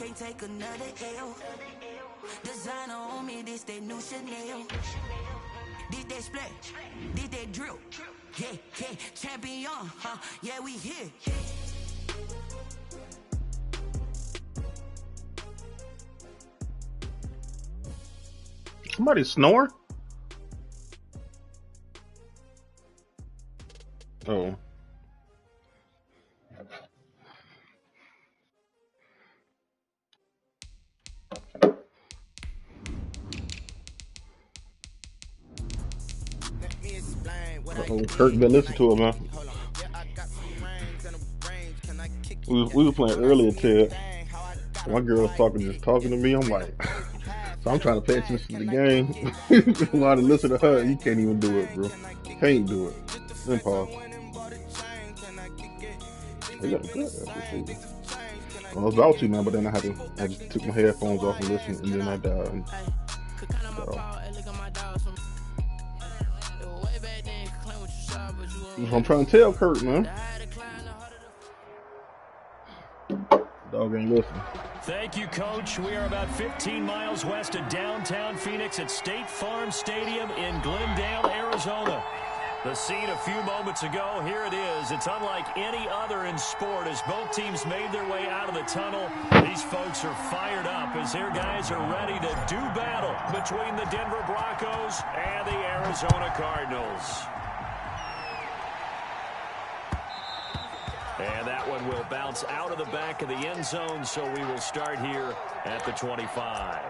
can't take another L. Designer on me, this that new Chanel. This that splash, this that drill. Yeah, yeah, champion, huh? Yeah, we here. Somebody snoring? Oh. Kirk been listening to it, man. We were playing earlier, Ted. My girl was talking to me. I'm like, so I'm trying to pay attention to the game. A lot of listen to her. You can't even do it, bro. Can't do it. Then pause. They got a good receiver. I was about to, man, but then I just took my headphones off and listened, and then I died. So I'm trying to tell Kurt, man. Dog ain't listening. Thank you, Coach. We are about 15 miles west of downtown Phoenix at State Farm Stadium in Glendale, Arizona. The scene a few moments ago, here it is. It's unlike any other in sport as both teams made their way out of the tunnel. These folks are fired up as their guys are ready to do battle between the Denver Broncos and the Arizona Cardinals. And that one will bounce out of the back of the end zone, so we will start here at the 25.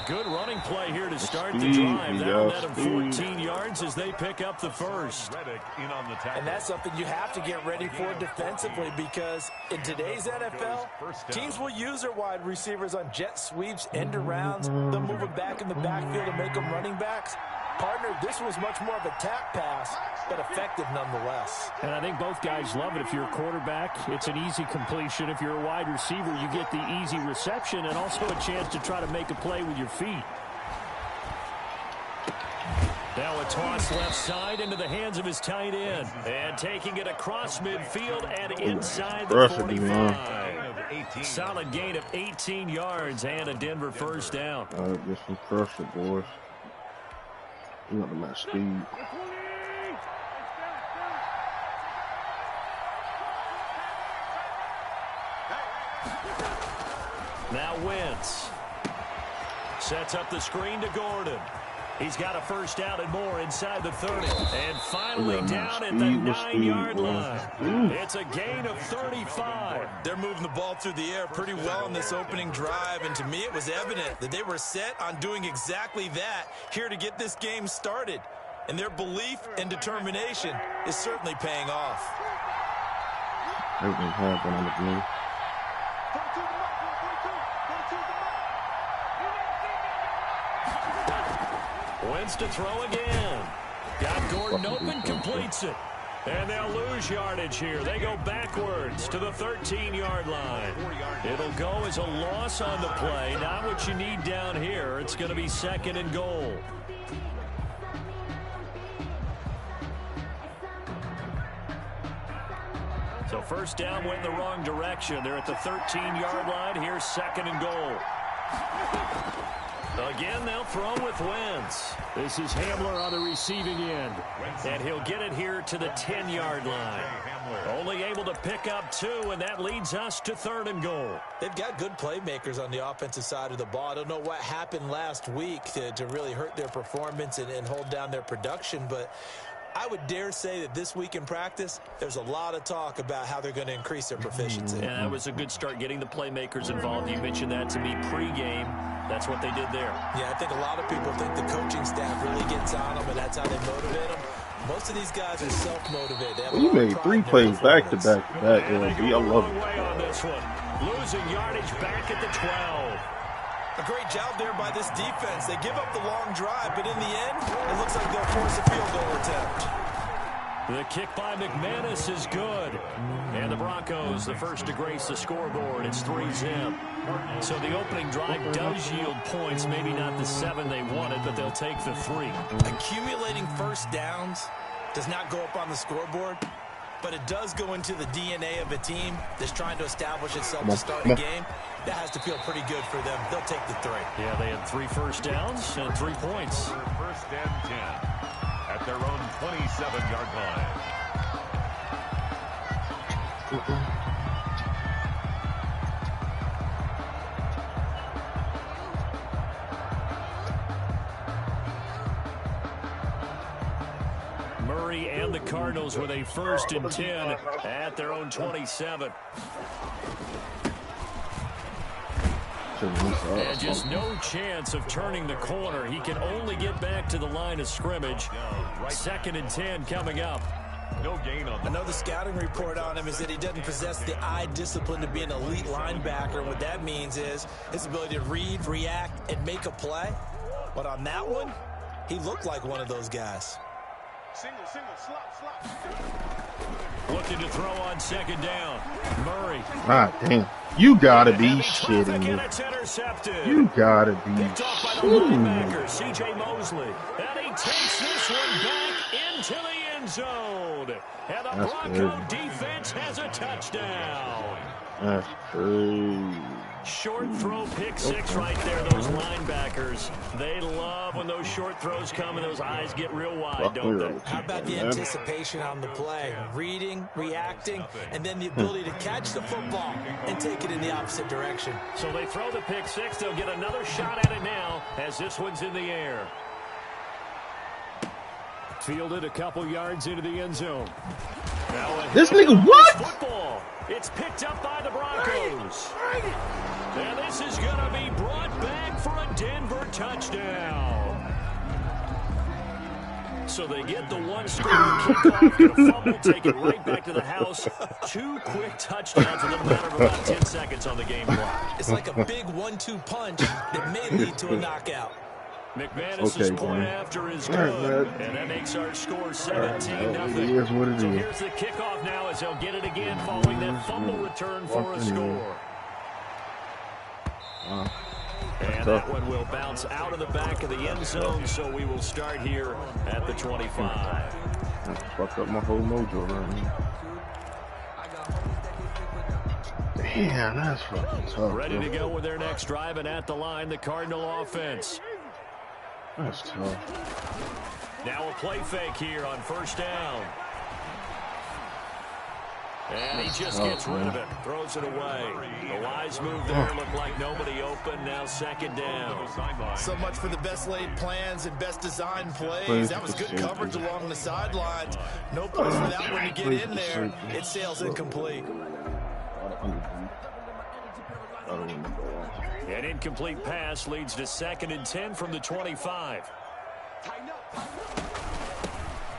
Good running play here to start the drive. That'll net them 14 yards as they pick up the first. And that's something you have to get ready for defensively because in today's NFL, teams will use their wide receivers on jet sweeps, end arounds. They'll move them back in the backfield and make them running backs. Partner, this was much more of a tap pass, but effective nonetheless. And I think both guys love it. If you're a quarterback, it's an easy completion. If you're a wide receiver, you get the easy reception and also a chance to try to make a play with your feet. Now a toss left side into the hands of his tight end. And taking it across midfield and inside the 45. Solid gain of 18 yards and a Denver first down. All right, get some pressure, boys. You got the match speed. Now Wentz sets up the screen to Gordon. He's got a first down and more inside the 30. And finally down at the 9-yard line. It's a gain of 35. They're moving the ball through the air pretty well in this opening drive. And to me, it was evident that they were set on doing exactly that here to get this game started. And their belief and determination is certainly paying off. Everything's happening on the blue. Wentz to throw again. Got Gordon open, completes it. And they'll lose yardage here. They go backwards to the 13-yard line. It'll go as a loss on the play. Not what you need down here. It's going to be 2nd and goal. So first down went in the wrong direction. They're at the 13-yard line. Here's 2nd and goal. Again, they'll throw with Wentz. This is Hamler on the receiving end. And he'll get it here to the 10-yard line. Only able to pick up 2, and that leads us to 3rd and goal. They've got good playmakers on the offensive side of the ball. I don't know what happened last week to really hurt their performance and hold down their production, but I would dare say that this week in practice, there's a lot of talk about how they're going to increase their proficiency. And that was a good start getting the playmakers involved. You mentioned that to me pregame. That's what they did there. Yeah, I think a lot of people think the coaching staff really gets on them, and that's how they motivate them. Most of these guys are self-motivated. Well, you made 3 plays back to back to back, LB. I love it. Way on this one. Losing yardage back at the 12. A great job there by this defense. They give up the long drive, but in the end, it looks like they'll force a field goal attempt. The kick by McManus is good. And the Broncos, the first to grace the scoreboard. It's 3-zip. So the opening drive does yield points. Maybe not the 7 they wanted, but they'll take the 3. Accumulating first downs does not go up on the scoreboard, but it does go into the DNA of a team that's trying to establish itself to start a game. That has to feel pretty good for them. They'll take the 3. Yeah, they had 3 first downs and 3 points. First and 10 at their own 27-yard line. Murray and the Cardinals with a first and 10 at their own 27. And just no chance of turning the corner. He can only get back to the line of scrimmage. 2nd and 10 coming up. No gain on I know the scouting report on him is that he doesn't possess the eye discipline to be an elite linebacker. And what that means is his ability to read, react, and make a play. But on that one, he looked like one of those guys. Single, slop. Looking to throw on 2nd down. Murray. Ah, damn. You gotta be shitting me. You gotta be shitting me. C.J. Mosley. And he takes this one back into the end zone. And the Bronco defense has a touchdown. That's crazy. Short throw, pick 6 right there. Those linebackers, they love when those short throws come and those eyes get real wide, don't they? How about the anticipation on the play? Reading, reacting, and then the ability to catch the football and take it in the opposite direction. So they throw the pick 6. They'll get another shot at it now as this one's in the air. Fielded a couple yards into the end zone. This nigga what? Football. It's picked up by the Broncos. And this is going to be brought back for a Denver touchdown. So they get the 1-score kickoff, get a fumble, take it right back to the house. 2 quick touchdowns in the matter of about 10 seconds on the game clock. It's like a big 1-2 punch that may lead to a knockout. McManus's point after is good, and that makes our score 17-0. So here's the kickoff now as they'll get it again following that fumble return for a score. And that one will bounce out of the back of the end zone, so we will start here at the 25. Fucked up my whole mojo right now. Damn, that's fucking tough. Ready to go with their next drive, and at the line, the Cardinal offense. That's tough. Now a play fake here on 1st down. And he just gets rid of it, throws it away. The wise move there, looked like nobody open, now 2nd down. So much for the best laid plans and best designed plays. That was good coverage along the sidelines. No place for that one to get in there. It sails incomplete. An incomplete pass leads to 2nd and 10 from the 25.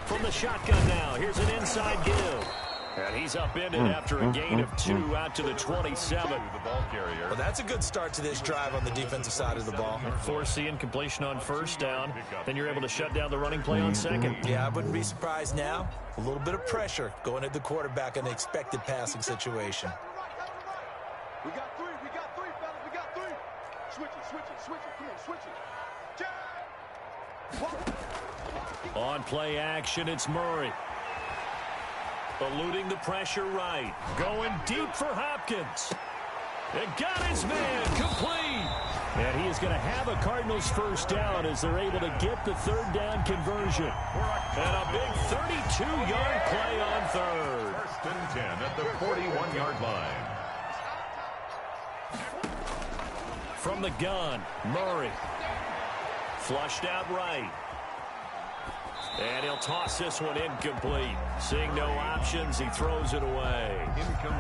From the shotgun now, here's an inside give. And he's upended after a gain of 2 out to the 27. Well, that's a good start to this drive on the defensive side of the ball. Force the incompletion on 1st down. Then you're able to shut down the running play on 2nd. Yeah, I wouldn't be surprised now. A little bit of pressure going at the quarterback in the expected passing situation. We got 3, fellas, we got 3. Switch it, come on, switch it. On play action, it's Murray. Eluding the pressure right. Going deep for Hopkins. It got his man complete. And he is going to have a Cardinals 1st down as they're able to get the 3rd down conversion. And a big 32-yard play on 3rd. 1st and 10 at the 41-yard line. From the gun, Murray. Flushed out right. And he'll toss this one incomplete. Seeing no options, he throws it away.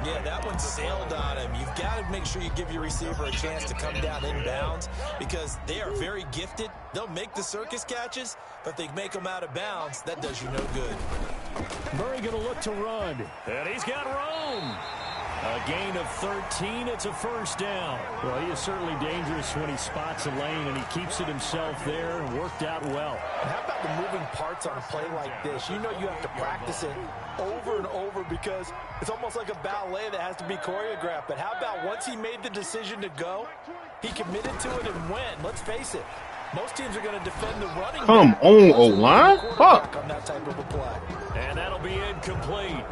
Yeah, that one sailed on him. You've got to make sure you give your receiver a chance to come down inbounds because they are very gifted They'll make the circus catches, but if they make them out of bounds, that does you no good. Murray going to look to run, and he's got room. A gain of 13. It's a first down. Well, he is certainly dangerous when he spots a lane, and he keeps it himself there and worked out well. And how about the moving parts on a play like this? You know you have to practice it over and over because it's almost like a ballet that has to be choreographed. But how about once he made the decision to go, he committed to it and went. Let's face it, most teams are going to defend the running back. Come on, O-line. Fuck. On that type of a play. And that'll be incomplete.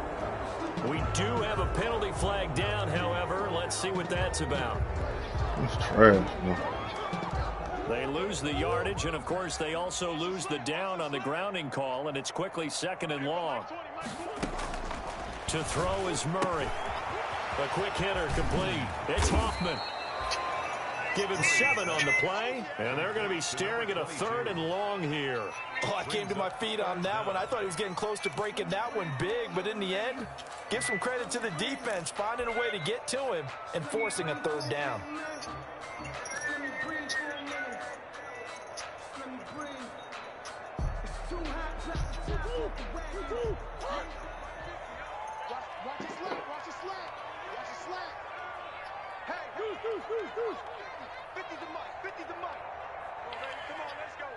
We do have a penalty flag down, however. Let's see what that's about. It's trash, man. They lose the yardage, and, of course, they also lose the down on the grounding call, and it's quickly 2nd and long. To throw is Murray. A quick hitter complete. It's Hoffman. Give him 7 on the play, and they're going to be staring at a 3rd and long here. Oh, I came to my feet on that one. I thought he was getting close to breaking that one big, but in the end, give some credit to the defense, finding a way to get to him and forcing a 3rd down. Watch your slack. Hey, goose. 50 the mic. Come on, let's go.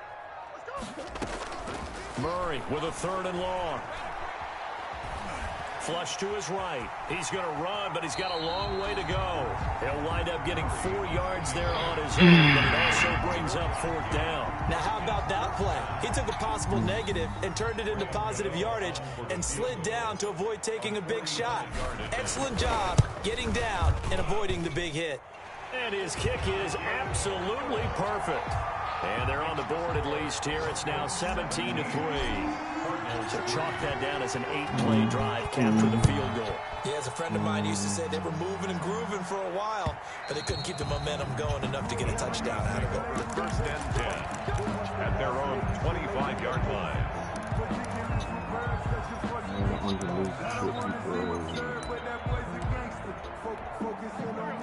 Murray with a 3rd and long. Flush to his right. He's going to run, but he's got a long way to go. He'll wind up getting 4 yards there on his own, but it also brings up 4th down. Now, how about that play? He took a possible negative and turned it into positive yardage and slid down to avoid taking a big shot. Excellent job getting down and avoiding the big hit. And his kick is absolutely perfect. And they're on the board at least here. It's now 17-3. So chalk that down as an 8-play drive, capture the field goal. Yeah, as a friend of mine used to say, they were moving and grooving for a while, but they couldn't keep the momentum going enough to get a touchdown out of it. 1st and 10 at their own 25-yard line.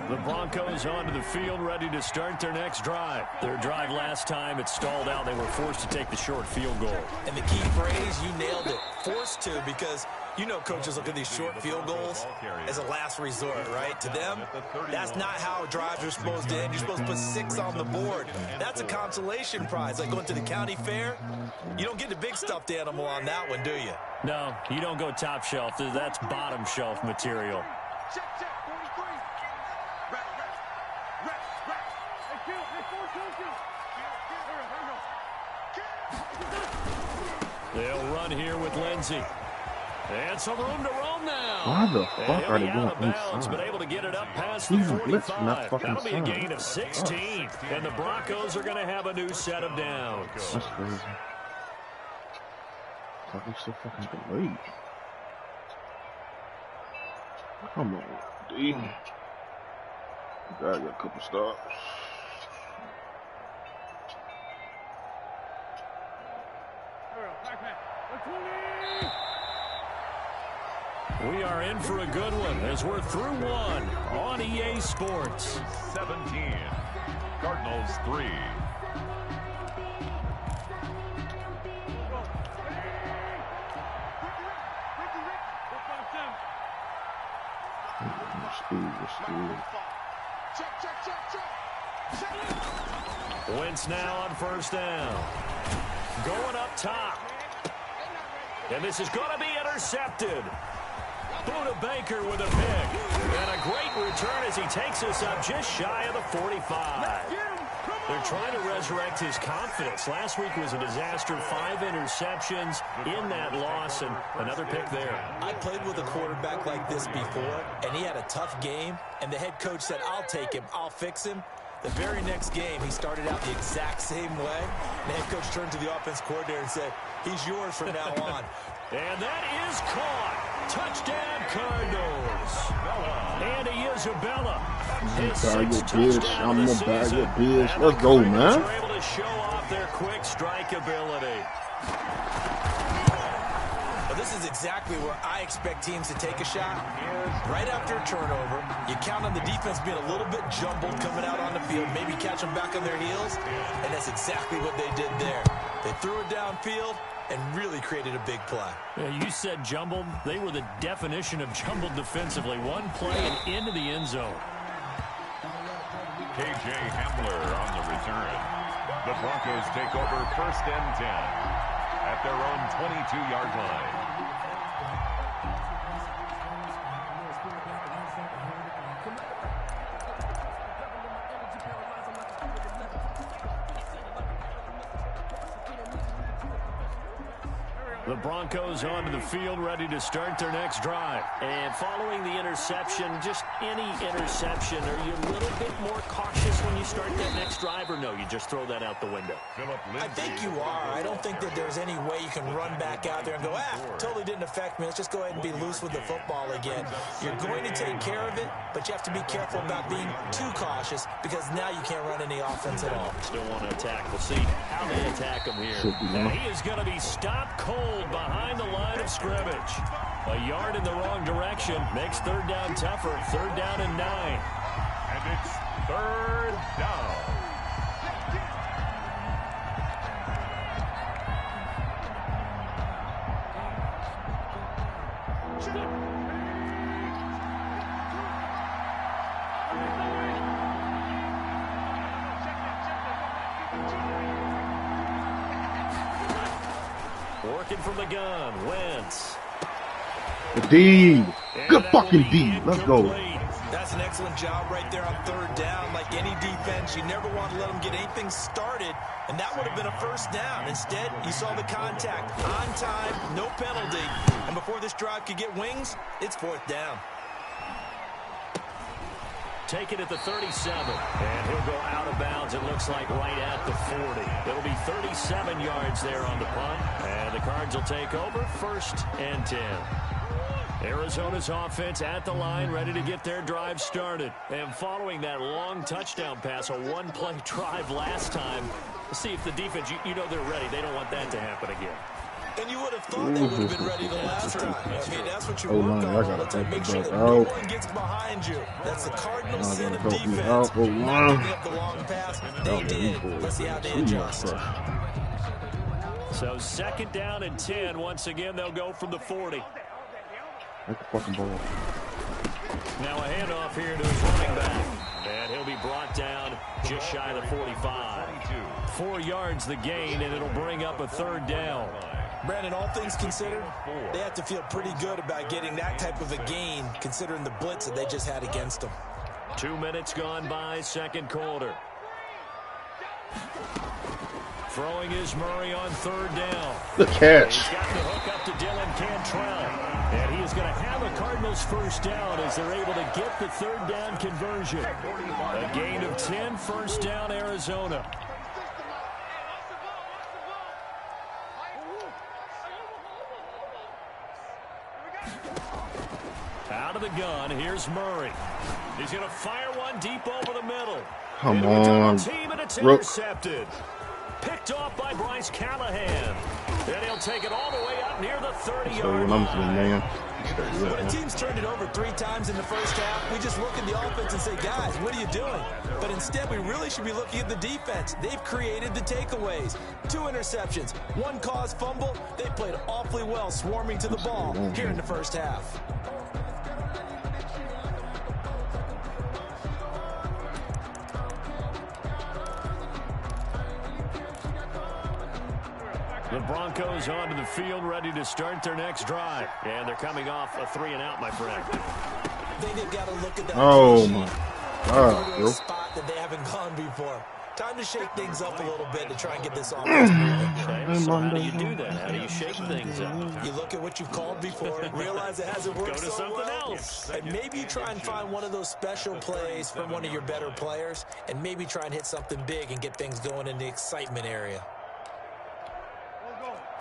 The Broncos onto the field, ready to start their next drive. Their drive last time, it stalled out. They were forced to take the short field goal. And the key phrase, you nailed it, forced to, because you know coaches look at these short field goals as a last resort, right? To them, that's not how drives are supposed to end. You're supposed to put 6 on the board. That's a consolation prize. Like going to the county fair, you don't get the big stuffed animal on that one, do you? No, you don't go top shelf. That's bottom shelf material. Check, 43. Rest. Hey, kill. Hey, 4 kill. They'll run here with Lindsey. And some room to roam now. Why the fuck are they going bounds, but able to get it up past the 45. That'll be a gain of 16. And the Broncos are going to have a new set of downs. That's crazy. Fucking so fucking delayed. Come on, D. Gotta get a couple stops. We are in for a good one as we're through one on EA Sports. 17. Cardinals 3. Wentz now on 1st down. Going up top. And this is going to be intercepted. Buda Baker with a pick. And a great return as he takes us up just shy of the 45. They're trying to resurrect his confidence. Last week was a disaster. 5 interceptions in that loss, and another pick there. I played with a quarterback like this before, and he had a tough game, and the head coach said, I'll take him, I'll fix him. The very next game, he started out the exact same way. The head coach turned to the offense coordinator and said, he's yours from now on. And that is caught. Touchdown, Cardinals. Andy Isabella. His 6th touchdown of the season. Let's go, man. Are able to show off their quick strike ability. Well, this is exactly where I expect teams to take a shot. Right after a turnover, you count on the defense being a little bit jumbled coming out on the field, maybe catch them back on their heels, and that's exactly what they did there. They threw it downfield and really created a big play. Yeah, you said jumbled. They were the definition of jumbled defensively. One play and into the end zone. K.J. Hamler on the return. The Broncos take over 1st and 10 at their own 22-yard line. The Broncos onto the field, ready to start their next drive. And following the interception, just any interception, are you a little bit more cautious when you start that next drive, or no, you just throw that out the window? I think you are. I don't think that there's any way you can run back out there and go, totally didn't affect me. Let's just go ahead and be loose with the football again. You're going to take care of it, but you have to be careful about being too cautious because now you can't run any offense at all. Still want to attack. We'll see how they attack him here. And he is going to be stopped cold behind the line of scrimmage. A yard in the wrong direction makes 3rd down tougher. 3rd down and 9. And it's 3rd down. Working from the gun, Wentz. The D. Good fucking D. Let's go. That's an excellent job right there on 3rd down. Like any defense, you never want to let them get anything started, and that would have been a 1st down. Instead, you saw the contact on time, no penalty, and before this drive could get wings, it's 4th down. Take it at the 37, and he'll go out of bounds, it looks like, right at the 40. It'll be 37 yards there on the punt, and the Cards will take over 1st and 10. Arizona's offense at the line, ready to get their drive started. And following that long touchdown pass, a one-play drive last time, let's see if the defense, you know they're ready. They don't want that to happen again. And you would have thought they would have been ready the last time. I mean, that's what you work on all the time. Make sure that no one gets behind you. That's the cardinal sin of defense. Not giving up the long pass. They did. Let's see how they adjust. So 2nd down and 10. Once again, they'll go from the 40. That's the fucking ball. Now a handoff here to his running back. And he'll be brought down just shy of the 45. 4 yards the gain, and it'll bring up a 3rd down. Brandon, all things considered, they have to feel pretty good about getting that type of a gain, considering the blitz that they just had against them. 2 minutes gone by, 2nd quarter. Throwing is Murray on 3rd down. The catch. He's got the hook up to Dylan Cantrell. And he is going to have a Cardinals 1st down as they're able to get the 3rd down conversion. A gain of 10, 1st down, Arizona. Out of the gun, here's Murray. He's going to fire one deep over the middle. Come on. Team, and it's intercepted. Picked off by Bryce Callahan. Then he'll take it all the way up near the 30-yard line. When a team's turned it over 3 times in the 1st half, we just look at the offense and say, guys, what are you doing? But instead, we really should be looking at the defense. They've created the takeaways. 2 interceptions, 1 caused fumble. They played awfully well swarming to the ball here in the 1st half. The Broncos onto the field, ready to start their next drive. And they're coming off a 3-and-out, my friend. I think they've got to look at that. Oh, my God, bro. Spot that they haven't gone before. Time to shake things up a little bit to try and get this offense moving. So how do you do that? How do you shake things up? You look at what you've called before, realize it hasn't worked so well, and maybe you try and find one of those special plays from one of your better players, and maybe try and hit something big and get things going in the excitement area.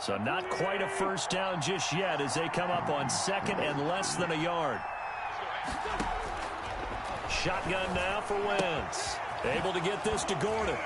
So not quite a 1st down just yet as they come up on 2nd and less than a yard. Shotgun now for Wentz. Able to get this to Gordon.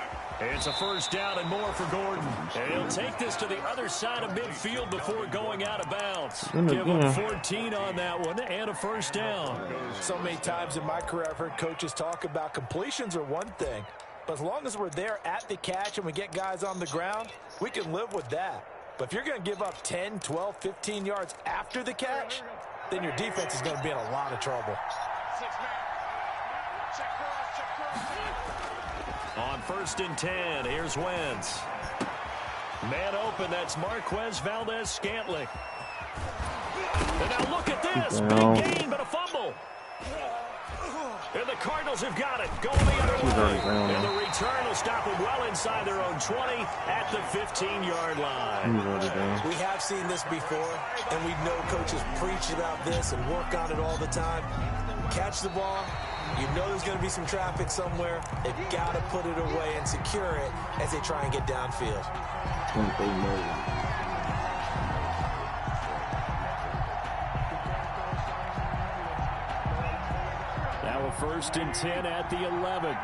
It's a first down and more for Gordon. And he'll take this to the other side of midfield before going out of bounds. Give him 14 on that one and a first down. So many times in my career I've heard coaches talk about completions are one thing. But as long as we're there at the catch and we get guys on the ground, we can live with that. But if you're going to give up 10, 12, 15 yards after the catch, then your defense is going to be in a lot of trouble. On 1st and 10, here's Wentz. Man open, that's Marquez Valdez-Scantling. And now look at this. Big gain, but a fumble. And the Cardinals have got it. Going the other way. And the return will stop them well inside their own 20 at the 15-yard line. We have seen this before, and we know coaches preach about this and work on it all the time. Catch the ball. You know there's going to be some traffic somewhere. They've got to put it away and secure it as they try and get downfield. Now a 1st and 10 at the 11.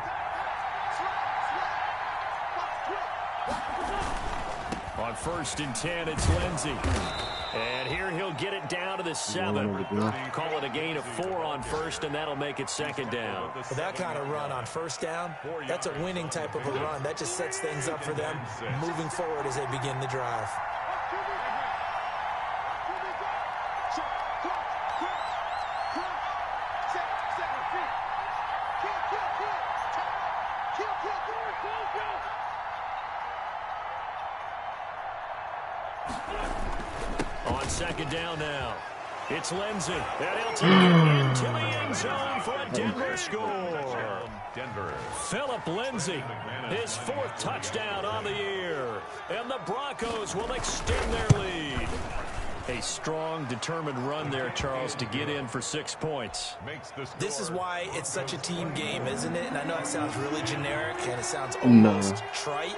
On 1st and 10, it's Lindsey. And here he'll get it down to the 7. Call it a gain of 4 on 1st, and that'll make it 2nd down. For that kind of run on 1st down, that's a winning type of a run. That just sets things up for them moving forward as they begin the drive. On 2nd down now, it's Lindsey. And he'll take it into the end zone for a Denver score. Phillip Lindsey, his 4th touchdown on the year. And the Broncos will extend their lead. A strong, determined run there, Charles, to get in for 6 points. This is why it's such a team game, isn't it? And I know it sounds really generic and it sounds almost trite.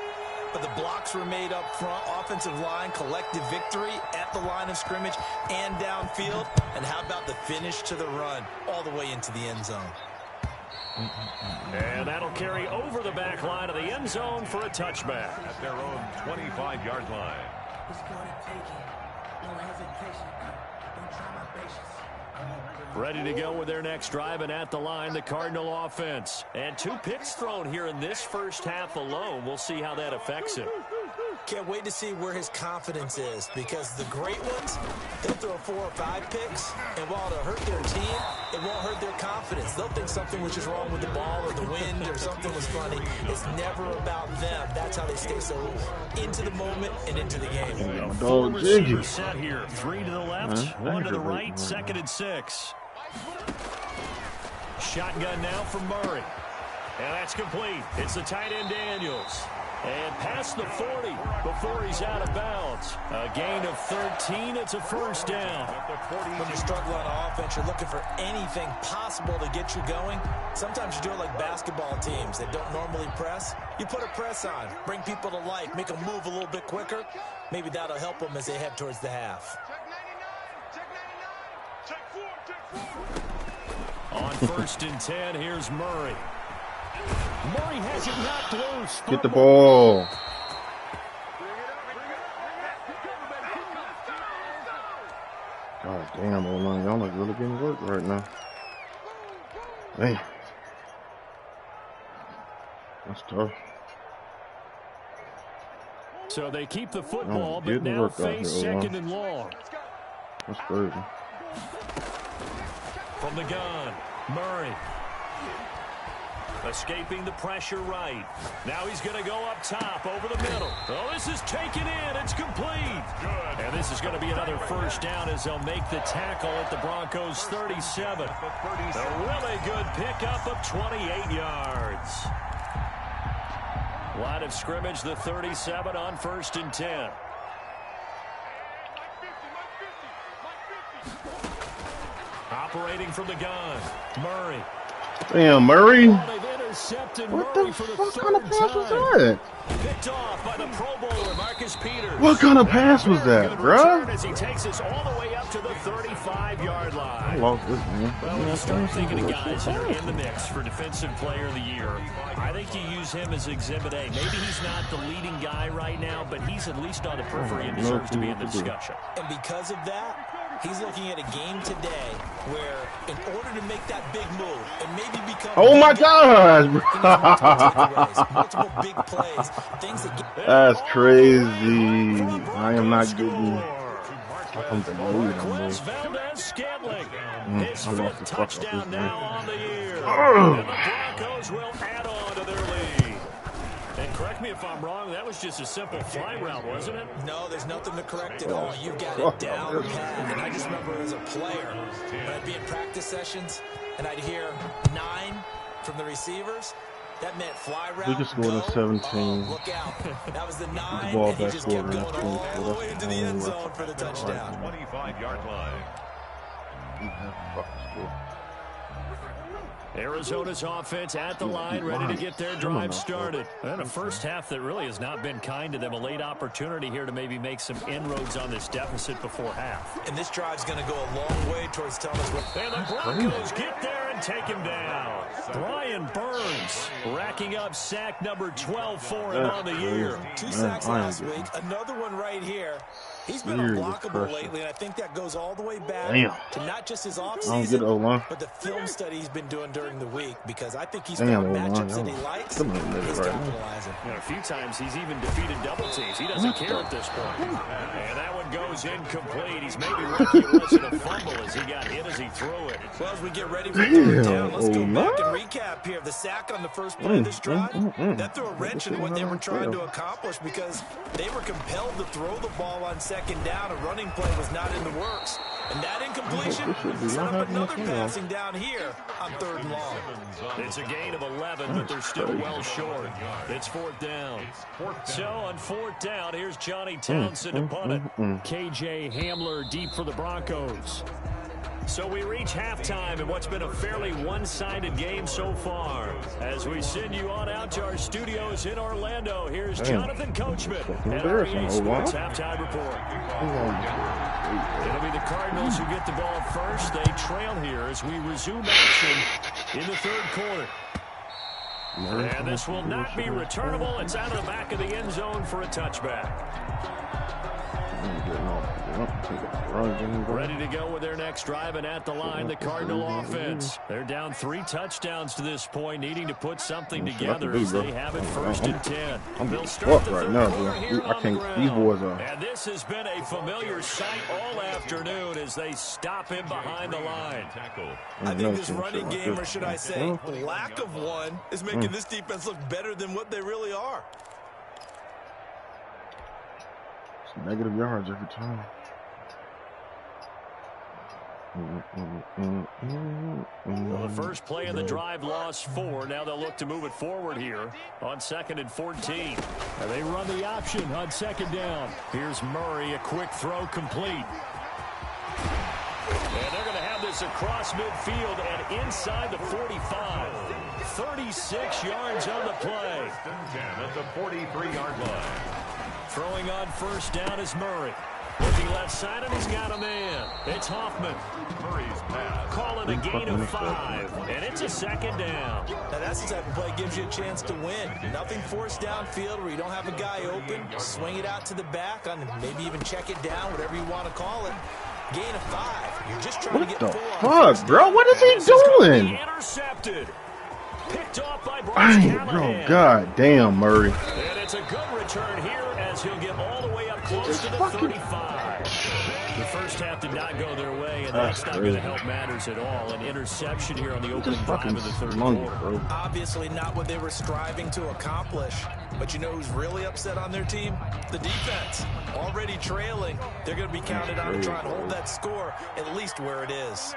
But the blocks were made up front, offensive line, collective victory at the line of scrimmage and downfield. And how about the finish to the run all the way into the end zone? And that'll carry over the back line of the end zone for a touchback. At their own 25-yard line. Ready to go with their next drive, and at the line, the Cardinal offense. And 2 picks thrown here in this first half alone. We'll see how that affects him. Can't wait to see where his confidence is, because the great ones, they'll throw 4 or 5 picks, and while it'll hurt their team, it won't hurt their confidence. They'll think something was just wrong with the ball or the wind or something was funny. It's never about them. That's how they stay so into the moment and into the game. 4 receivers set here. 3 to the left, 1 to the right, 2nd and 6. Shotgun now from Murray. And that's complete. It's the tight end Daniels. And past the 40 before he's out of bounds. A gain of 13. It's a first down. When you struggle on offense, you're looking for anything possible to get you going. Sometimes you do it like basketball teams that don't normally press. You put a press on, bring people to life, make them move a little bit quicker. Maybe that'll help them as they head towards the half. On 1st and 10, here's Murray. Murray has it knocked loose. Get the ball. God damn, O-line. Y'all like really getting work right now. Damn. That's tough. So they keep the football, but now face 2nd and long. That's crazy. From the gun, Murray. Escaping the pressure right. Now he's going to go up top over the middle. Oh, this is taken in. It's complete. Good. And this is going to be another first down as they'll make the tackle at the Broncos' 37. A really good pickup of 28 yards. Line of scrimmage, the 37 on 1st and 10. Operating from the gun, Murray. Damn, Murray. Oh, they've intercepted What Murray the for the fuck third kind of pass was time. that? Picked off by the Pro Bowler, Marcus Peters. What kind of pass was that, Good bruh? return as he takes us all the way up to the 35-yard line. I lost this, man. Well, when you start thinking of guys that are in the mix for Defensive Player of the Year, I think you use him as Exhibit A. Maybe he's not the leading guy right now, but he's at least on the periphery and deserves to be in the discussion. And because of that, he's looking at a game today where, in order to make that big move and maybe become... Oh, my gosh, bro. multiple big plays, things that get... That's crazy. I am not getting... I'm the lead on this. His fifth touchdown now on the year. And the Broncos will add on to their lead. And correct me if I'm wrong, that was just a simple fly route, wasn't it? No, there's nothing to correct at all. You've got it down pat. And I just remember as a player, when I'd be in practice sessions, and I'd hear 9 from the receivers, that meant fly route. We just scored a 17. Oh, look out. That was the 9, ball and he back just kept scored going all the way into the end zone for the touchdown. 25-yard line. Arizona's offense at the line, ready to get their drive started. And a first half that really has not been kind to them. A late opportunity here to maybe make some inroads on this deficit before half. And this drive's going to go a long way towards telling us what... And the Broncos get there and take him down. Brian Burns racking up sack number 12 for him on the year. 2 sacks last week, another one right here. He's been unblockable lately, and I think that goes all the way back to not just his offseason, but the film study he's been doing during the week, because I think he's found matchups that he likes. He's capitalizing. A few times he's even defeated double teams. He doesn't care at this point. And that one goes incomplete. He's maybe lucky it wasn't a fumble as he got hit as he threw it. Well, as we get ready for third down, let's go back and recap here. The sack on the first play of this drive, that threw a wrench in what they were trying to accomplish, because they were compelled to throw the ball on second down. A running play was not in the works. And that incompletion set up another passing down here on 3rd and long. It's a gain of 11, but they're still well short. It's 4th down. So on 4th down, here's Johnny Townsend to punt it. KJ Hamler deep for the Broncos. So we reach halftime in what's been a fairly one-sided game so far. As we send you on out to our studios in Orlando, here's Jonathan Coachman at REA Sports Halftime Report. It'll be the Cardinals who get the ball first. They trail here as we resume action in the 3rd quarter. And this will not be returnable. It's out of the back of the end zone for a touchback. Ready to go with their next drive, and at the line, the Cardinal offense. They're down 3 touchdowns to this point, needing to put something together as they have it 1st and 10. They'll start the right now, bro. I can't. These boys are. And this has been a familiar sight all afternoon as they stop him behind the line. I think this running game, or should I say, lack of one, is making this defense look better than what they really are. Negative yards every time. Well, the first play of the drive lost 4. Now they'll look to move it forward here on 2nd and 14. And they run the option on 2nd down. Here's Murray, a quick throw complete. And they're going to have this across midfield and inside the 45. 36 yards on the play. At the 43-yard line. Throwing on 1st down is Murray. Looking left side, and he's got a man. It's Hoffman. Murray's pass. Call it a gain of 5, and it's a 2nd down. Now that's the type of play that gives you a chance to win. Nothing forced downfield where you don't have a guy open. Swing it out to the back, on maybe even check it down, whatever you want to call it. Gain of 5. You're just trying to get 4. What the fuck, bro? What is he doing? Intercepted. Picked off by Bryce Callahan. Bro, god damn, Murray. And it's a good return here as he'll get all the way up close to the 35. The first half did not go their way, and that's not going to help matters at all. An interception here on the opening drive of the 3rd quarter. Obviously not what they were striving to accomplish. But you know who's really upset on their team? The defense. Already trailing. They're going to be counted on to try and hold that score at least where it is.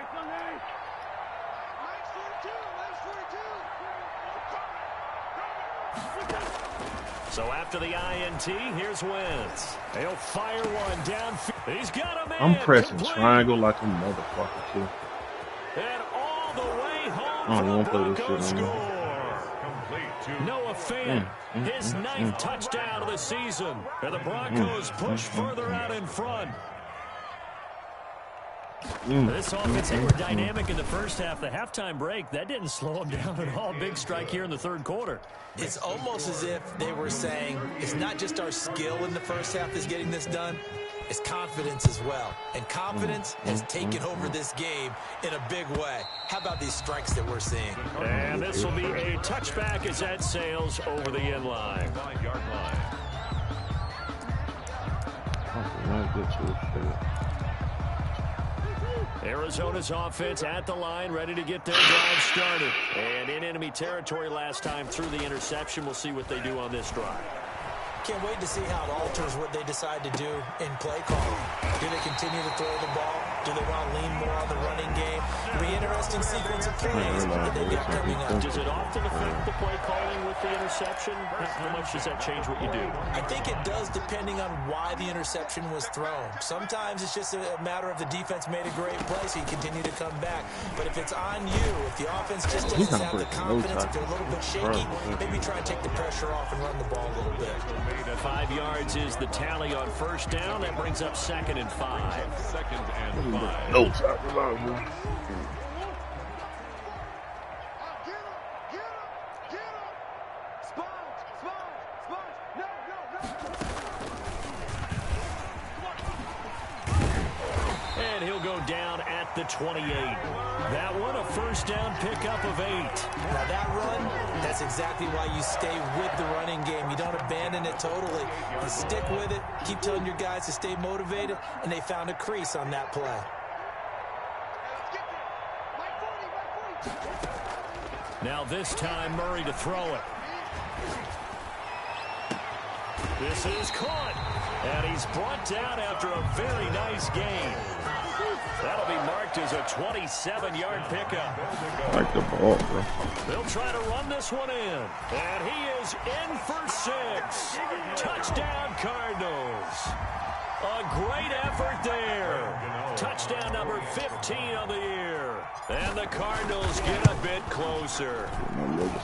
So after the INT, here's Wentz. He'll fire one downfield. He's got a man. I'm pressing triangle like a motherfucker, too. And all the way home for the Broncos score. Noah Fant, his 9th touchdown of the season. And the Broncos push further out in front. This offense, they were dynamic in the first half. The halftime break, that didn't slow them down at all. Big strike here in the third quarter. It's almost as if they were saying, it's not just our skill in the first half that's getting this done, it's confidence as well. And confidence has taken over this game in a big way. How about these strikes that we're seeing? And this will be a touchback as that sails over the end line. 5-yard line. Arizona's offense at the line, ready to get their drive started. And in enemy territory last time through the interception. We'll see what they do on this drive. Can't wait to see how it alters what they decide to do in play calling. Do they continue to throw the ball? Do they want to lean more on the running game? It'll be an interesting sequence of plays that they've got coming up. Does it often affect the play calling with the interception? How much does that change what you do? I think it does, depending on why the interception was thrown. Sometimes it's just a matter of the defense made a great play, so you continue to come back. But if it's on you, if the offense just doesn't have the confidence, if they're a little bit shaky, maybe try and take the pressure off and run the ball a little bit. 5 yards is the tally on first down. That brings up 2nd and 5. 2nd and 5. No time. And he'll go down at the 28. That one, a first down pickup of 8. Now that run, that's exactly why you stay with the running game. You don't abandon it totally. You stick with it, keep telling your guys to stay motivated, and they found a crease on that play. Now this time, Murray to throw it. This is caught, and he's brought down after a very nice gain. That'll be marked as a 27-yard pickup. Like the ball, bro. They'll try to run this one in, and he is in for 6. Touchdown, Cardinals. A great effort there. Touchdown number 15 on the year. And the Cardinals get a bit closer.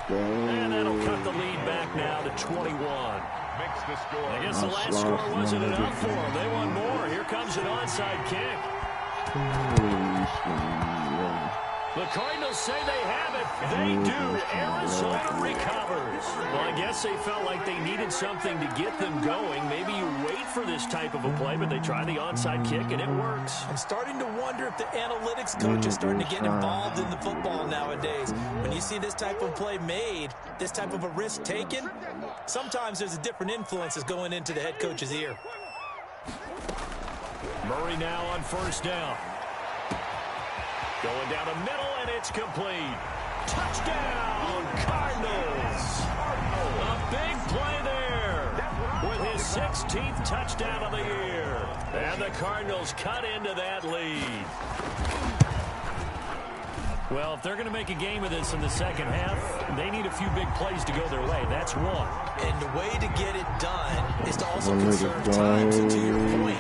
And that'll cut the lead back now to 21. Makes the score. I guess the last score wasn't enough for them. They want more. Here comes an onside kick. The Cardinals say they have it. They do. Arizona recovers. Well, I guess they felt like they needed something to get them going. Maybe you wait for this type of a play, but they try the onside kick, and it works. I'm starting to wonder if the analytics coach is starting to get involved in the football nowadays. When you see this type of play made, this type of a risk taken, sometimes there's a different influence that's going into the head coach's ear. Murray now on first down. Going down the middle, and it's complete. Touchdown, Cardinals. A big play there with his 16th touchdown of the year. And the Cardinals cut into that lead. Well, if they're going to make a game of this in the second half, they need a few big plays to go their way. That's one. And the way to get it done is to also conserve time. So to your point,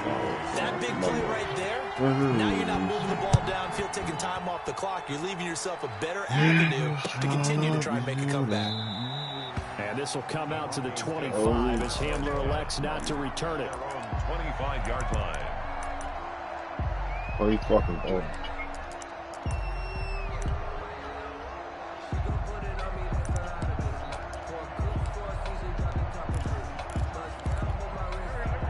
that big play right there, now you're not moving the ball downfield, taking time off the clock. You're leaving yourself a better avenue to continue to try and make a comeback. And this will come out to the 25 as Hamler elects not to return it. 25-yard line. Oh, he's fucking ball.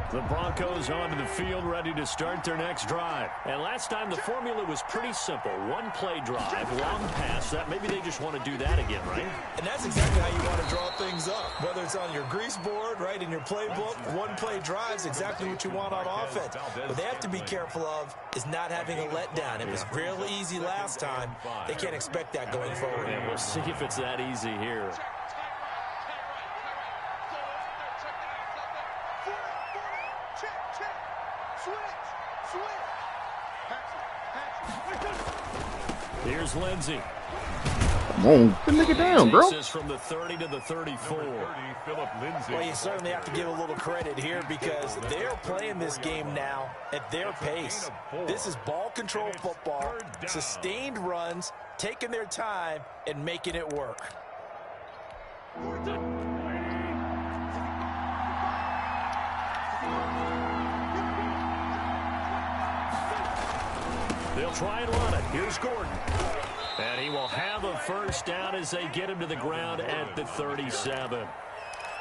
The Broncos onto the field, ready to start their next drive. And last time, the formula was pretty simple. One play drive, long pass. That maybe they just want to do that again, right? And that's exactly how you want to draw things up. Whether it's on your grease board, right, in your playbook, one play drives exactly what you want on offense. What they have to be careful of is not having a letdown. It was real easy last time. They can't expect that going forward. And we'll see if it's that easy here. Here's Lindsey. Come on, put the nigga down, bro. This is from the 30 to the 34. Well, you certainly have to give a little credit here because they're playing this game now at their pace. This is ball control football, sustained runs, taking their time, and making it work. They'll try and run it. Here's Gordon. And he will have a first down as they get him to the ground at the 37.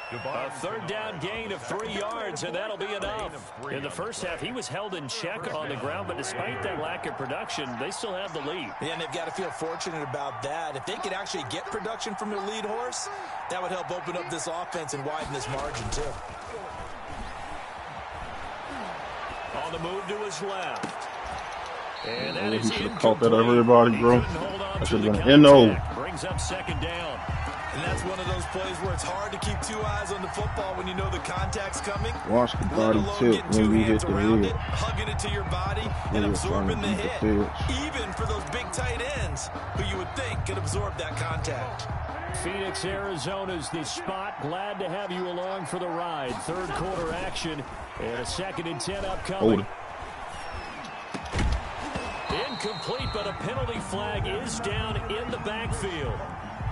A third down gain of 3 yards, and that'll be enough. In the first half, he was held in check on the ground, but despite that lack of production, they still have the lead. Yeah, and they've got to feel fortunate about that. If they could actually get production from their lead horse, that would help open up this offense and widen this margin, too. On the move to his left. And that He is should have caught that over everybody, bro. That should have been an NO. Brings up second down. And that's one of those plays where it's hard to keep 2 eyes on the football when you know the contact's coming. Watch the body tip when you hit the head. Hugging it to your body and absorbing the hit. Even for those big tight ends who you would think could absorb that contact. Phoenix, Arizona's the spot. Glad to have you along for the ride. Third quarter action and a 2nd and 10 upcoming. Incomplete, but a penalty flag is down in the backfield.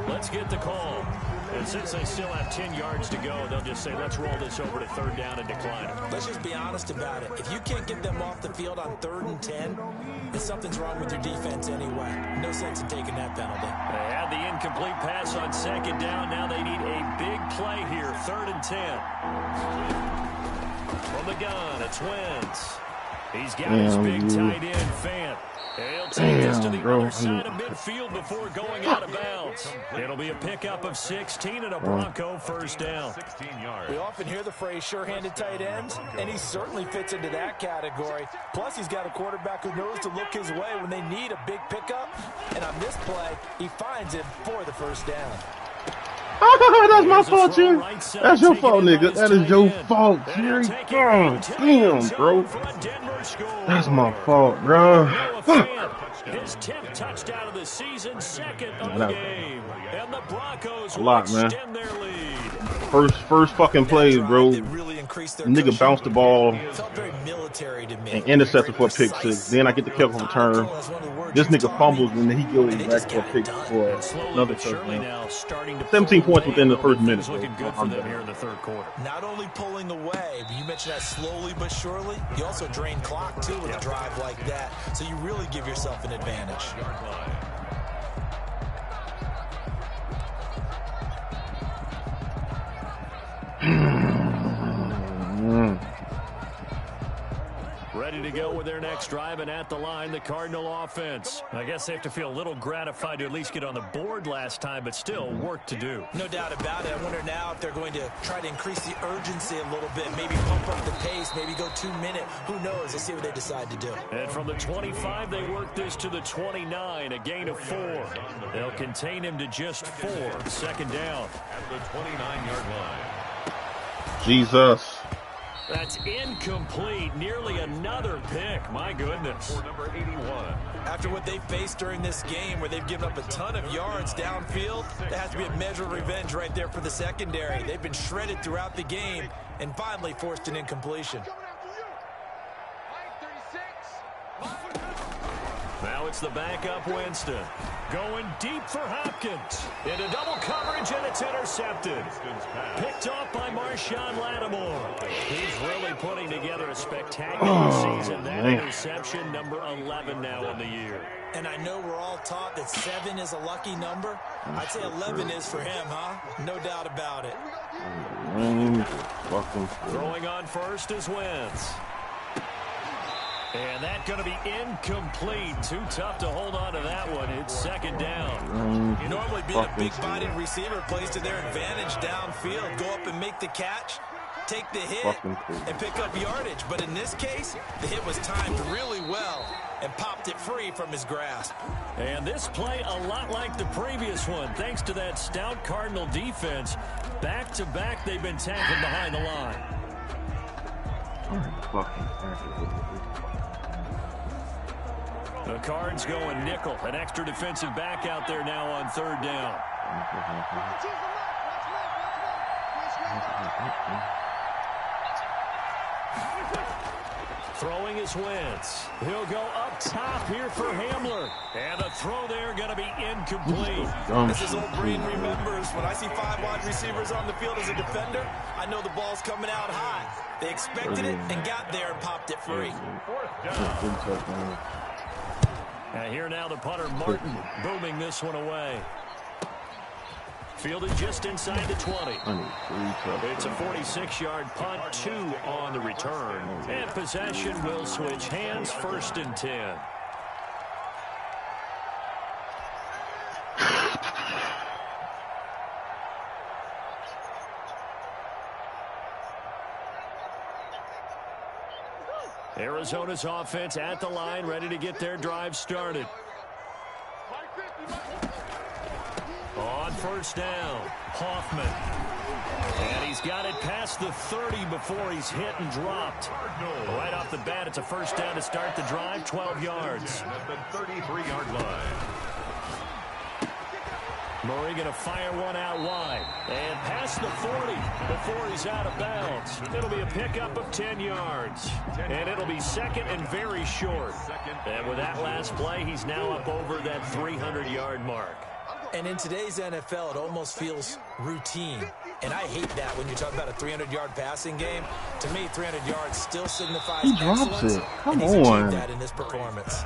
Let's get the call. And since they still have 10 yards to go, they'll just say, let's roll this over to third down and decline it. Let's just be honest about it. If you can't get them off the field on 3rd and 10, then something's wrong with your defense anyway. No sense in taking that penalty. They had the incomplete pass on 2nd down. Now they need a big play here. 3rd and 10. From the gun, it's Wentz. He's got his big tight end, Fant. He'll take this to the other side of midfield before going out of bounds. It'll be a pickup of 16 and a Bronco first down. 16 yards. We often hear the phrase sure-handed tight ends, and he certainly fits into that category. Plus, he's got a quarterback who knows to look his way when they need a big pickup. And on this play, he finds it for the first down. That's my fault, Jerry. That's your fault, nigga. That is your fault, Jerry. Damn, bro. That's my fault, bro. His 10th touchdown of the season, 2nd of the game. And the Broncos will extend their lead. First fucking play, bro. Nigga bounced the ball and intercepted for a pick 6. Then I get the kickoff return. This nigga fumbles and then he goes back for a pick for another touchdown. 17 points within the first minute. Looking good for them here in the third quarter. Not only pulling away, but you mentioned that slowly but surely. You also drain clock too with a drive like that. So you really give yourself an advantage. Ready to go with their next drive, and at the line, the Cardinal offense. I guess they have to feel a little gratified to at least get on the board last time, but still work to do. No doubt about it. I wonder now if they're going to try to increase the urgency a little bit, maybe pump up the pace, maybe go 2 minute. Who knows? Let's see what they decide to do. And from the 25, they work this to the 29, a gain of 4. They'll contain him to just 4. 2nd down. At the 29-yard line. Jesus. That's incomplete. Nearly another pick. My goodness. For number 81. After what they faced during this game where they've given up a ton of yards downfield, that has to be a measure of revenge right there for the secondary. They've been shredded throughout the game and finally forced an incompletion. Now it's the backup Winston. Going deep for Hopkins. Into double coverage, and it's intercepted. Picked off by Marshawn Lattimore. He's really putting together a spectacular season. That interception, number 11 now on the year. And I know we're all taught that 7 is a lucky number. I'd say 11 is for him, huh? No doubt about it. Throwing on first is Wentz. And that's going to be incomplete. Too tough to hold on to that one. It's 2nd down. Normally being a big-bodied receiver plays to their advantage downfield. Go up and make the catch, take the hit, and pick up yardage. But in this case, the hit was timed really well and popped it free from his grasp. And this play a lot like the previous one, thanks to that stout Cardinal defense. Back-to-back, they've been tackled behind the line. The Cards going nickel. An extra defensive back out there now on 3rd down. Throwing his Wentz. He'll go up top here for Hamler. And the throw there going to be incomplete. This is old Breen remembers. When I see 5 wide receivers on the field as a defender, I know the ball's coming out high. They expected it and got there and popped it free. And here now the punter, Martin, booming this one away. Fielded just inside the 20. It's a 46-yard punt, 2 on the return. And possession will switch hands, 1st and 10. Arizona's offense at the line, ready to get their drive started. On 1st down, Hoffman. And he's got it past the 30 before he's hit and dropped. Right off the bat, it's a 1st down to start the drive, 12 yards. At the 33-yard line. Murray going to fire one out wide. And past the 40 before he's out of bounds. It'll be a pickup of 10 yards. And it'll be 2nd and very short. And with that last play, he's now up over that 300-yard mark. And in today's NFL, it almost feels routine. And I hate that when you talk about a 300-yard passing game. To me, 300 yards still signifies excellence. Come and he's on. achieved that in this performance.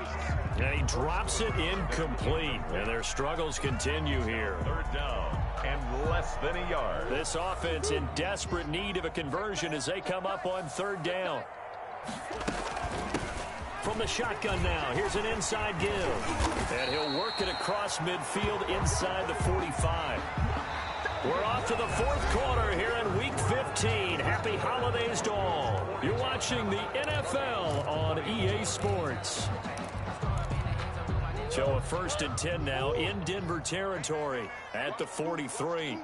And he drops it incomplete. And their struggles continue here. 3rd down and less than a yard. This offense in desperate need of a conversion as they come up on 3rd down. From the shotgun now, here's an inside give. And he'll work it across midfield inside the 45. We're off to the 4th quarter here in Week 15. Happy holidays to all. You're watching the NFL on EA Sports. So a 1st and 10 now in Denver territory at the 43.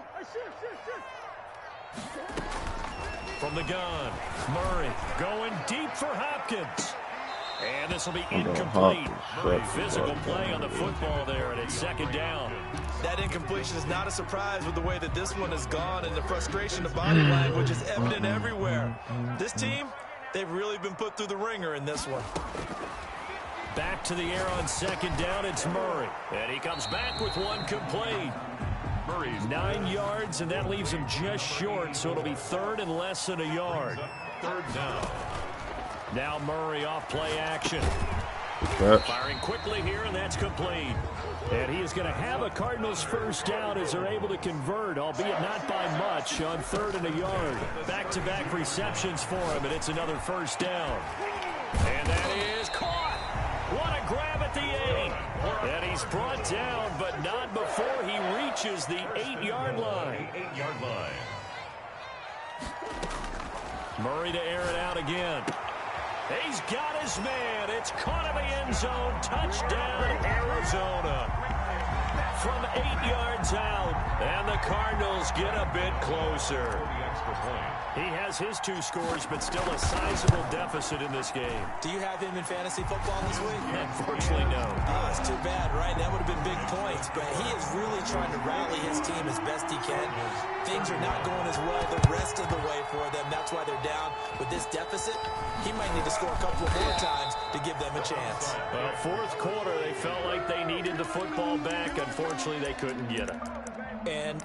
From the gun, Murray going deep for Hopkins. And this will be incomplete. Physical play on the football there, and it's 2nd down. That incompletion is not a surprise with the way that this one has gone, and the frustration of body language is evident everywhere. This team, they've really been put through the ringer in this one. Back to the air on 2nd down, it's Murray. And he comes back with one complete. Murray's 9 yards, and that leaves him just short, so it'll be 3rd and less than a yard. 3rd down. Now Murray off play action. Firing quickly here, and that's complete. And he is going to have a Cardinals 1st down as they're able to convert, albeit not by much, on 3rd and a yard. Back-to-back receptions for him, and it's another 1st down. And that is caught. What a grab at the 8. And he's brought down, but not before he reaches the 8-yard line. 8-yard line. Murray to air it out again. He's got his man. It's caught in the end zone. Touchdown, Arizona. From 8 yards out, and the Cardinals get a bit closer. He has his 2 scores, but still a sizable deficit in this game. Do you have him in fantasy football this week? Unfortunately, no. Oh, it's too bad, right? That would have been big points, but he is really trying to rally his team as best he can. Things are not going as well the rest of the way for them. That's why they're down. With this deficit, he might need to score a couple of more times to give them a chance. Well, 4th quarter, they felt like they needed the football back. Unfortunately, they couldn't get it. And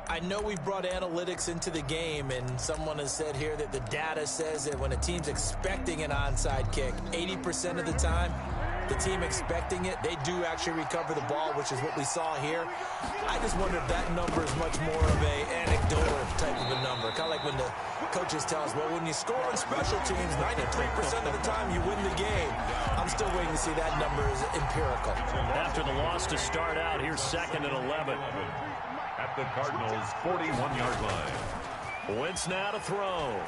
I know we've brought analytics into the game, and someone has said here that the data says that when a team's expecting an onside kick, 80% of the time, the team expecting it, they do actually recover the ball, which is what we saw here. I just wonder if that number is much more of a anecdotal type of a number. Kind of like when the coaches tell us, well, when you score on special teams, 93% of the time you win the game. I'm still waiting to see that number is empirical. After the loss to start out, here's 2nd and 11. At the Cardinals' 41-yard line. Wentz now to throw.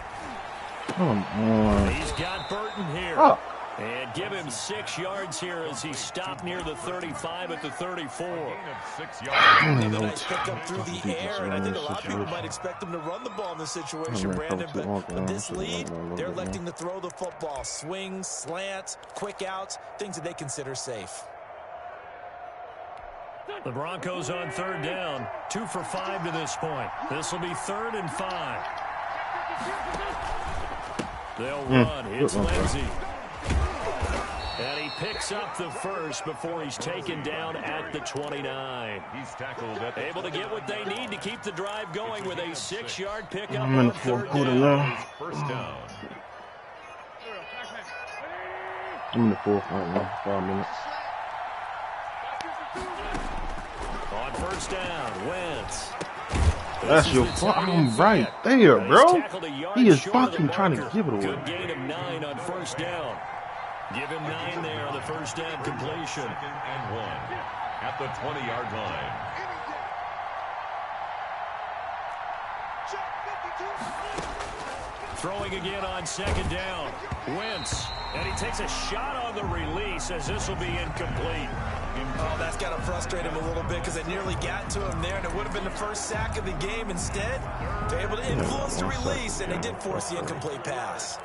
Come on. He's got Burton here. Oh. And give him 6 yards here as he stopped near the 35 at the 34. Another nice pickup through the air, and I think a lot of people might expect him to run the ball in this situation, Brandon. But with this lead, they're electing to throw the football. Swings, slants, quick outs, things that they consider safe. The Broncos on 3rd down. 2 for 5 to this point. This will be 3rd and 5. They'll run. It's Lindsey. Picks up the first before he's taken down at the 29. He's tackled at the Able to get what they need to keep the drive going with a 6-yard pickup I'm in the on fourth third quarter down. now. first down. I'm in the fourth right now. 5 minutes. On first down, Wentz. That's your fault. I'm right there, bro. He is fucking trying to give it away. Good gain of 9 on first down. Give him 9 there on the first down completion. 2nd and 1 at the 20-yard line. Throwing again on 2nd down. Wentz. And he takes a shot on the release as this will be incomplete. Oh, that's got to frustrate him a little bit because it nearly got to him there, and it would have been the first sack of the game. Instead, they're able to influence the release, and they did force the incomplete pass.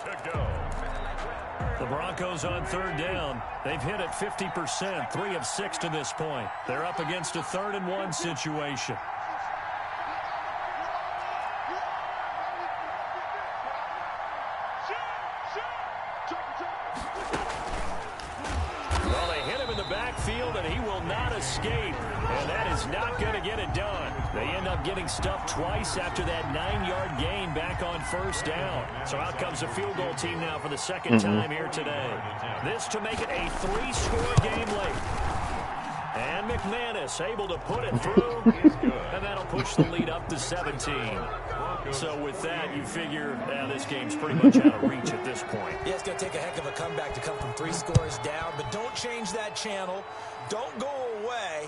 The Broncos on third down. They've hit it 50%, 3 of 6 to this point. They're up against a 3rd and 1 situation. Well, they hit him in the backfield, and he will not escape. And that is not going to get it done. They end up getting stuffed twice after that 9-yard gain back on first down. So out comes a field goal team now for the second time here today. This to make it a 3-score game late. And McManus able to put it through. And that'll push the lead up to 17. So with that, you figure this game's pretty much out of reach at this point. Yeah, it's going to take a heck of a comeback to come from 3 scores down. But don't change that channel. Don't go away.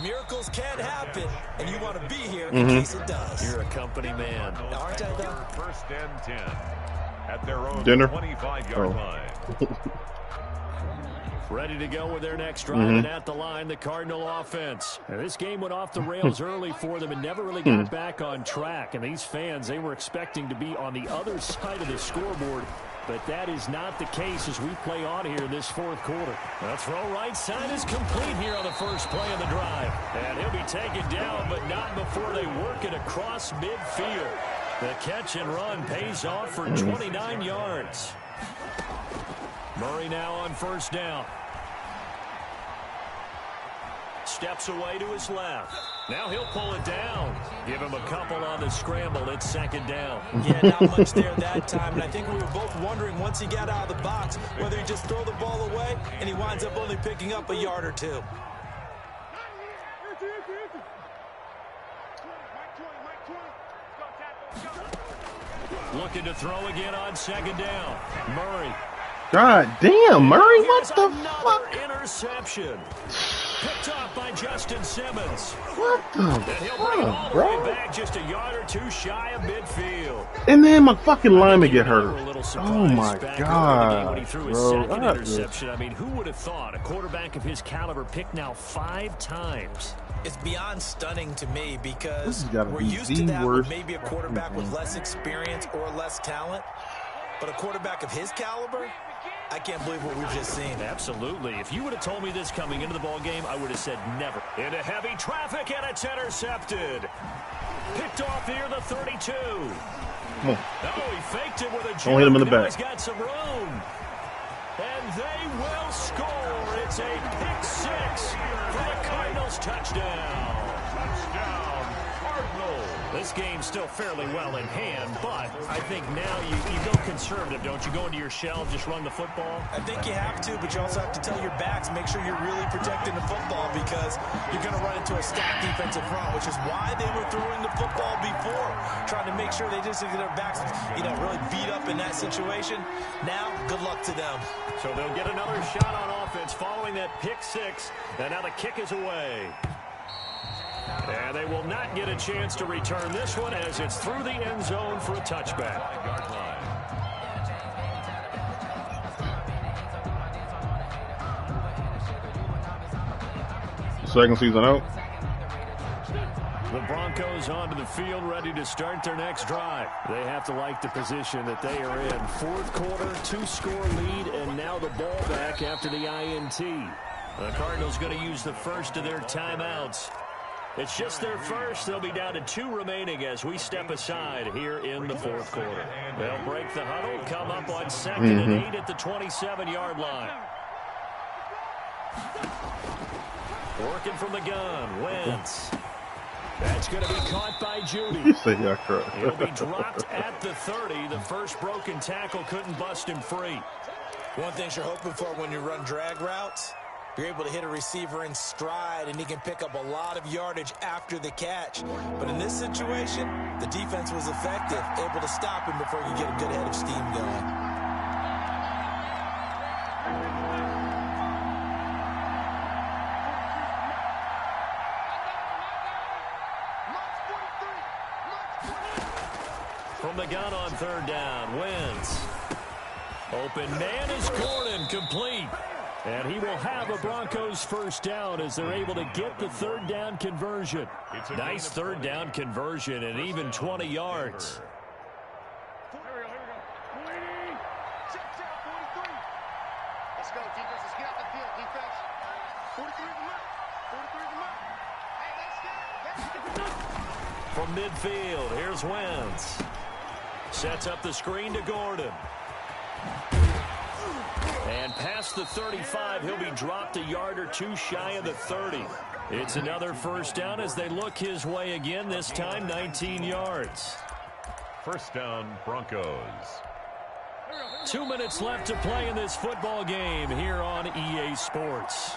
Miracles can happen, and you want to be here in case it does. You're a company man. Aren't I, though? 1st and 10 at their own Dinner? 25-yard line. Ready to go with their next drive, and at the line, the Cardinal offense. Now, this game went off the rails early for them and never really got back on track. And these fans, they were expecting to be on the other side of the scoreboard. But that is not the case as we play on here in this 4th quarter. The throw right side is complete here on the first play of the drive. And he'll be taken down, but not before they work it across midfield. The catch and run pays off for 29 yards. Murray now on first down. Steps away to his left. Now he'll pull it down. Give him a couple on the scramble. It's 2nd down. Yeah, not much there that time. And I think we were both wondering once he got out of the box whether he just throw the ball away and he winds up only picking up a yard or 2. Looking to throw again on 2nd down. Murray. God damn, Murray, what the Another fuck? interception. Picked off by Justin Simmons. What the And he'll bring it all fuck, the way bro? back just a yard or 2 shy of midfield. And then my fucking lineman get hurt. We're a little Oh surprised my back early in the game when he god, threw his bro. second I just- interception. I mean, who would have thought a quarterback of his caliber picked now 5 times? It's beyond stunning to me This because has gotta we're be used the to that with worst maybe a quarterback with less experience or less talent. But a quarterback of his caliber, I can't believe what we've just seen. Absolutely. If you would have told me this coming into the ball game, I would have said never. Into heavy traffic, and it's intercepted. Picked off here, the 32. Come on. Oh, he faked it with a jump. Don't hit him in the Now back. He's got some room. And they will score. It's a pick 6 for the Cardinals touchdown. Touchdown, Cardinals. This game's still fairly well in hand, but I think now you go conservative, don't you? Go into your shell, just run the football. I think you have to, but you also have to tell your backs, make sure you're really protecting the football because you're going to run into a stacked defensive front, which is why they were throwing the football before, trying to make sure they just get their backs, really beat up in that situation. Now, good luck to them. So they'll get another shot on offense following that pick 6, and now the kick is away. And they will not get a chance to return this one as it's through the end zone for a touchback. 5-yard line. Second season out. The Broncos onto the field, ready to start their next drive. They have to like the position that they are in. 4th quarter, 2-score lead, and now the ball back after the INT. The Cardinals going to use the first of their timeouts. It's just their first. They'll be down to 2 remaining as we step aside here in the 4th quarter. They'll break the huddle, come up on 2nd and 8 at the 27-yard line. Working from the gun, Wentz. That's going to be caught by Judy. You say I cried. He'll be dropped at the 30. The first broken tackle couldn't bust him free. One thing you're hoping for when you run drag routes, you're able to hit a receiver in stride, and he can pick up a lot of yardage after the catch. But in this situation, the defense was effective, able to stop him before he could get a good head of steam going. From the gun on third down, Wentz. Open man is Gordon, complete. And he will have a Broncos first down as they're able to get the third down conversion. Nice third down conversion and even 20 yards. Let's go, defense. Let's get out the field, defense. 43 is the mark. 43 is the mark. Hey, let's go. From midfield, here's Wentz. Sets up the screen to Gordon. And past the 35, he'll be dropped a yard or two shy of the 30. It's another first down as they look his way again, this time 19 yards. First down, Broncos. 2 minutes left to play in this football game here on EA Sports.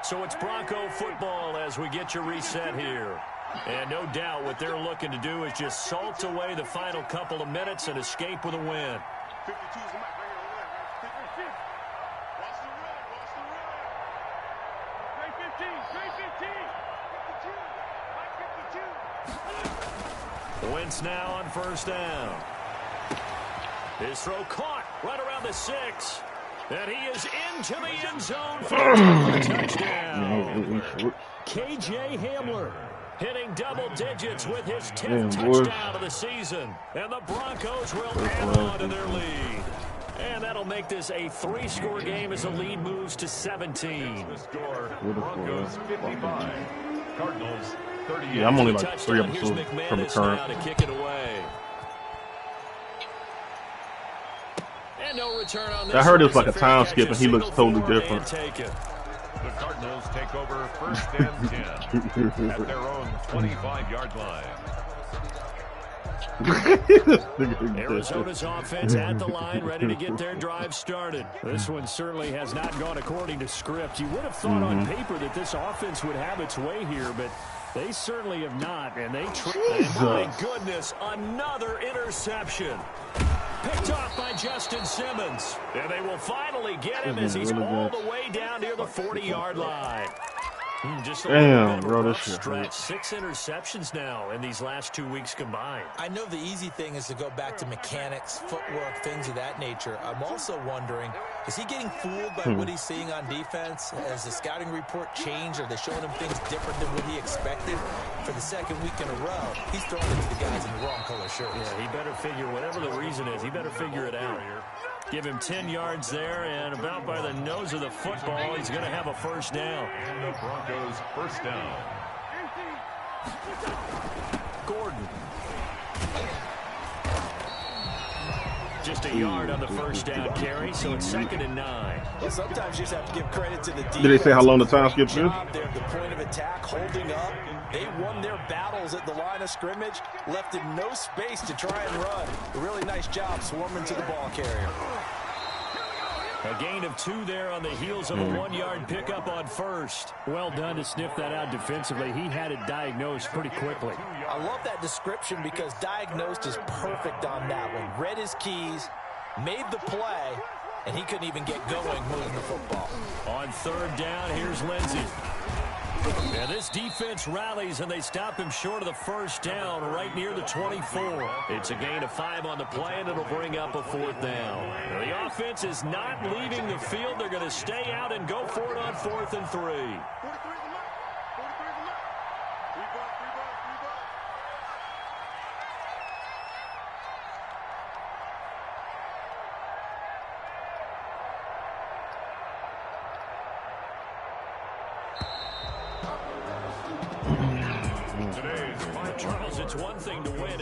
So it's Bronco football as we get your reset here. And no doubt what they're looking to do is just salt away the final couple of minutes and escape with a win. 52 is the mark right here. Watch the run. Watch the run. Great 15. Great 15. 52. Mike 52. Wentz now on first down. His throw caught right around the 6. And he is into the end zone for a touchdown. KJ Hamler hitting double digits with his 10th touchdown of the season. And the Broncos will add on to their lead. And that'll make this a 3-score game as the lead moves to 17. The score, Broncos 55, Cardinals 38. Yeah, I'm only like 3 episodes from the current. Now to kick it away. And no return on this. I heard it was like a time skip, and he looks totally different. The Cardinals take over first and 10 at their own 25-yard line. Arizona's offense at the line, ready to get their drive started. This one certainly has not gone according to script. You would have thought on paper that this offense would have its way here, but they certainly have not, and they my goodness, another interception. Picked off by Justin Simmons. And they will finally get him as he's all the way down near the 40-yard line. Just a Damn, bit bro, of a this shit stretch. 6 interceptions now in these last 2 weeks combined. I know the easy thing is to go back to mechanics, footwork, things of that nature. I'm also wondering, is he getting fooled by what he's seeing on defense? Has the scouting report changed? Are they showing him things different than what he expected? For the second week in a row, he's throwing it to the guys in the wrong color shirts. Yeah, he better figure, whatever the reason is, he better figure it out. Give him 10 yards there, and about by the nose of the football, he's going to have a first down. And the Broncos first down. Gordon. Just a yard on the first down carry, so it's 2nd and 9. Well, sometimes you just have to give credit to the defense. Did they say how long the time skip is? They're the point of attack, holding up. They won their battles at the line of scrimmage, left in no space to try and run. A really nice job swarming to the ball carrier. A gain of 2 there on the heels of a 1-yard pickup on first. Well done to sniff that out defensively. He had it diagnosed pretty quickly. I love that description because diagnosed is perfect on that one. Read his keys, made the play, and he couldn't even get going moving the football. On third down, here's Lindsey. And this defense rallies, and they stop him short of the first down right near the 24. It's a gain of 5 on the play, and it'll bring up a 4th down. Now, the offense is not leaving the field. They're going to stay out and go for it on 4th and 3. 43 is the mark. 43 is the mark. 3 ball, 3 ball, 3 ball. Charles, it's one thing to win.